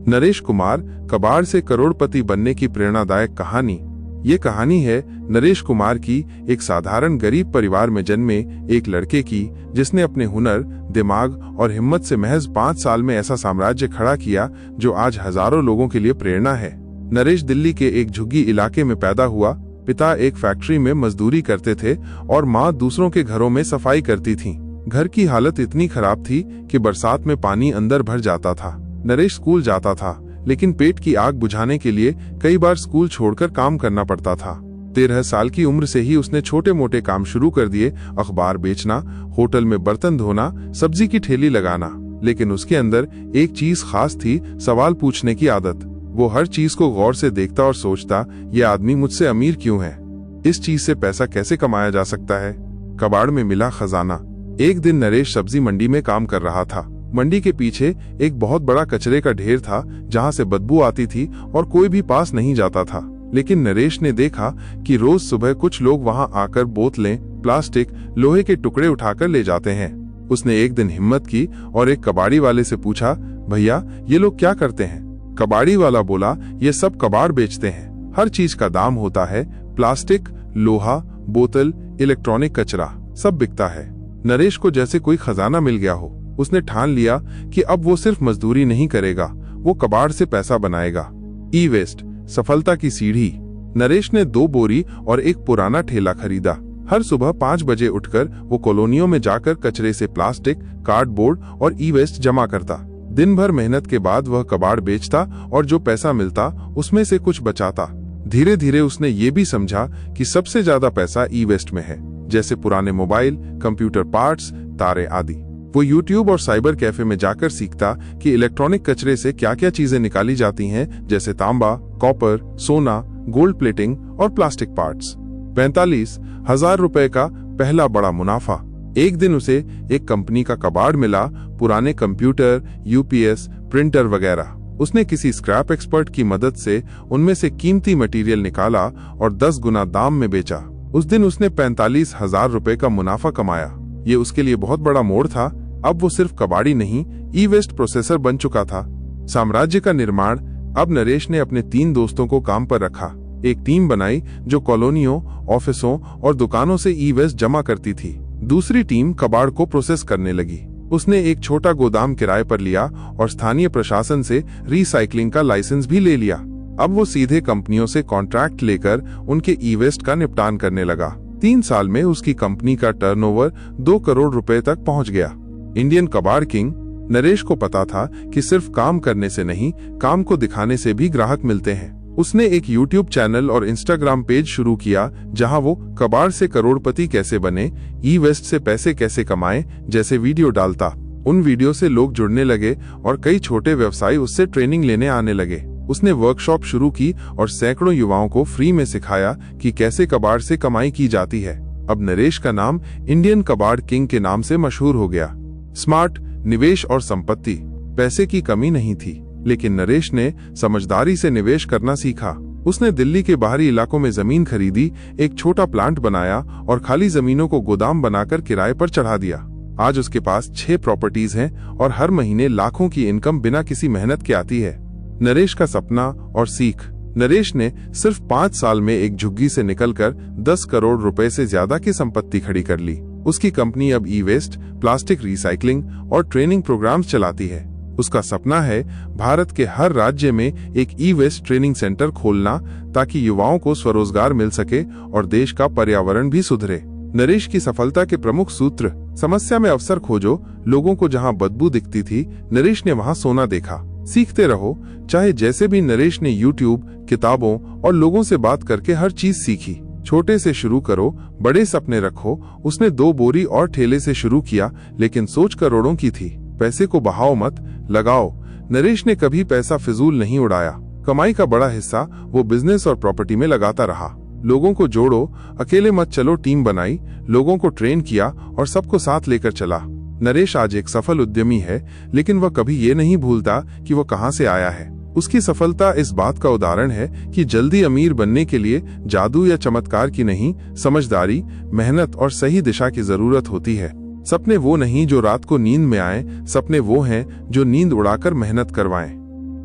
नरेश कुमार, कबाड़ से करोड़पति बनने की प्रेरणादायक कहानी। ये कहानी है नरेश कुमार की, एक साधारण गरीब परिवार में जन्मे एक लड़के की, जिसने अपने हुनर, दिमाग और हिम्मत से महज 5 साल में ऐसा साम्राज्य खड़ा किया जो आज हजारों लोगों के लिए प्रेरणा है। नरेश दिल्ली के एक झुग्गी इलाके में पैदा हुआ। पिता एक फैक्ट्री में मजदूरी करते थे और माँ दूसरों के घरों में सफाई करती थीं। घर की हालत इतनी खराब थी कि बरसात में पानी अंदर भर जाता था। नरेश स्कूल जाता था, लेकिन पेट की आग बुझाने के लिए कई बार स्कूल छोड़कर काम करना पड़ता था। 13 साल की उम्र से ही उसने छोटे मोटे काम शुरू कर दिए, अखबार बेचना, होटल में बर्तन धोना, सब्जी की ठेली लगाना। लेकिन उसके अंदर एक चीज खास थी, सवाल पूछने की आदत। वो हर चीज को गौर से देखता और सोचता, ये आदमी मुझसे अमीर क्यों है? इस चीज से पैसा कैसे कमाया जा सकता है? कबाड़ में मिला खजाना। एक दिन नरेश सब्जी मंडी में काम कर रहा था। मंडी के पीछे एक बहुत बड़ा कचरे का ढेर था, जहां से बदबू आती थी और कोई भी पास नहीं जाता था। लेकिन नरेश ने देखा कि रोज सुबह कुछ लोग वहां आकर बोतलें, प्लास्टिक, लोहे के टुकड़े उठाकर ले जाते हैं। उसने एक दिन हिम्मत की और एक कबाड़ी वाले से पूछा, भैया ये लोग क्या करते हैं? कबाड़ी वाला बोला, ये सब कबाड़ बेचते हैं। हर चीज का दाम होता है, प्लास्टिक, लोहा, बोतल, इलेक्ट्रॉनिक कचरा, सब बिकता है। नरेश को जैसे कोई खजाना मिल गया हो। उसने ठान लिया कि अब वो सिर्फ मजदूरी नहीं करेगा, वो कबाड़ से पैसा बनाएगा। ई वेस्ट, सफलता की सीढ़ी। नरेश ने 2 बोरी और एक पुराना ठेला खरीदा। हर सुबह 5 बजे उठकर वो कॉलोनियों में जाकर कचरे से प्लास्टिक, कार्डबोर्ड और ई वेस्ट जमा करता। दिन भर मेहनत के बाद वह कबाड़ बेचता और जो पैसा मिलता उसमें से कुछ बचाता। धीरे धीरे उसने ये भी समझा कि सबसे ज्यादा पैसा ई वेस्ट में है, जैसे पुराने मोबाइल, कंप्यूटर पार्ट्स, तारे आदि। वो यूट्यूब और साइबर कैफे में जाकर सीखता कि इलेक्ट्रॉनिक कचरे से क्या क्या चीजें निकाली जाती हैं, जैसे तांबा, कॉपर, सोना, गोल्ड प्लेटिंग और प्लास्टिक पार्ट्स। 45,000 रुपए का पहला बड़ा मुनाफा। एक दिन उसे एक कंपनी का कबाड़ मिला, पुराने कंप्यूटर, यूपीएस, प्रिंटर वगैरह। उसने किसी स्क्रैप एक्सपर्ट की मदद से उनमें से कीमती मटेरियल निकाला और 10 गुना दाम में बेचा। उस दिन उसने 45,000 रुपए का मुनाफा कमाया। ये उसके लिए बहुत बड़ा मोड़ था। अब वो सिर्फ कबाड़ी नहीं, ई वेस्ट प्रोसेसर बन चुका था। साम्राज्य का निर्माण। अब नरेश ने अपने 3 दोस्तों को काम पर रखा। एक टीम बनाई जो कॉलोनियों, ऑफिसों और दुकानों से ई वेस्ट जमा करती थी। दूसरी टीम कबाड़ को प्रोसेस करने लगी। उसने एक छोटा गोदाम किराए पर लिया और स्थानीय प्रशासन से रिसाइकलिंग का लाइसेंस भी ले लिया। अब वो सीधे कंपनियों से कॉन्ट्रैक्ट लेकर उनके ई वेस्ट का निपटान करने लगा। 3 साल में उसकी कंपनी का टर्नओवर 2 करोड़ रुपए तक पहुंच गया। इंडियन कबाड़ किंग। नरेश को पता था कि सिर्फ काम करने से नहीं, काम को दिखाने से भी ग्राहक मिलते हैं। उसने एक यूट्यूब चैनल और इंस्टाग्राम पेज शुरू किया, जहां वो कबाड़ से करोड़पति कैसे बने, ई वेस्ट से पैसे कैसे कमाएं जैसे वीडियो डालता। उन वीडियो से लोग जुड़ने लगे और कई छोटे व्यवसायी उससे ट्रेनिंग लेने आने लगे। उसने वर्कशॉप शुरू की और सैकड़ों युवाओं को फ्री में सिखाया कि कैसे कबाड़ से कमाई की जाती है। अब नरेश का नाम इंडियन कबाड़ किंग के नाम से मशहूर हो गया। स्मार्ट, निवेश और संपत्ति। पैसे की कमी नहीं थी, लेकिन नरेश ने समझदारी से निवेश करना सीखा। उसने दिल्ली के बाहरी इलाकों में जमीन खरीदी, एक छोटा प्लांट बनाया और खाली जमीनों को गोदाम बनाकर किराए पर चढ़ा दिया। आज उसके पास 6 प्रॉपर्टीज हैं और हर महीने लाखों की इनकम बिना किसी मेहनत के आती है। नरेश का सपना और सीख। नरेश ने सिर्फ 5 साल में एक झुग्गी से निकलकर 10 करोड़ रुपए से ज्यादा की संपत्ति खड़ी कर ली। उसकी कंपनी अब ई वेस्ट, प्लास्टिक रिसाइकलिंग और ट्रेनिंग प्रोग्राम्स चलाती है। उसका सपना है भारत के हर राज्य में एक ई वेस्ट ट्रेनिंग सेंटर खोलना, ताकि युवाओं को स्वरोजगार मिल सके और देश का पर्यावरण भी सुधरे। नरेश की सफलता के प्रमुख सूत्र। समस्या में अवसर खोजो। लोगों को जहां बदबू दिखती थी, नरेश ने वहां सोना देखा। सीखते रहो, चाहे जैसे भी। नरेश ने यूट्यूब, किताबों और लोगों से बात करके हर चीज सीखी। छोटे से शुरू करो, बड़े सपने रखो। उसने 2 बोरी और ठेले से शुरू किया, लेकिन सोच करोड़ों की थी। पैसे को बहाओ मत, लगाओ। नरेश ने कभी पैसा फिजूल नहीं उड़ाया। कमाई का बड़ा हिस्सा वो बिजनेस और प्रॉपर्टी में लगाता रहा। लोगों को जोड़ो, अकेले मत चलो। टीम बनाई, लोगों को ट्रेन किया और सबको साथ लेकर चला। नरेश आज एक सफल उद्यमी है, लेकिन वह कभी ये नहीं भूलता कि वह कहां से आया है। उसकी सफलता इस बात का उदाहरण है कि जल्दी अमीर बनने के लिए जादू या चमत्कार की नहीं, समझदारी, मेहनत और सही दिशा की जरूरत होती है। सपने वो नहीं जो रात को नींद में आए, सपने वो हैं जो नींद उड़ाकर मेहनत करवाएं।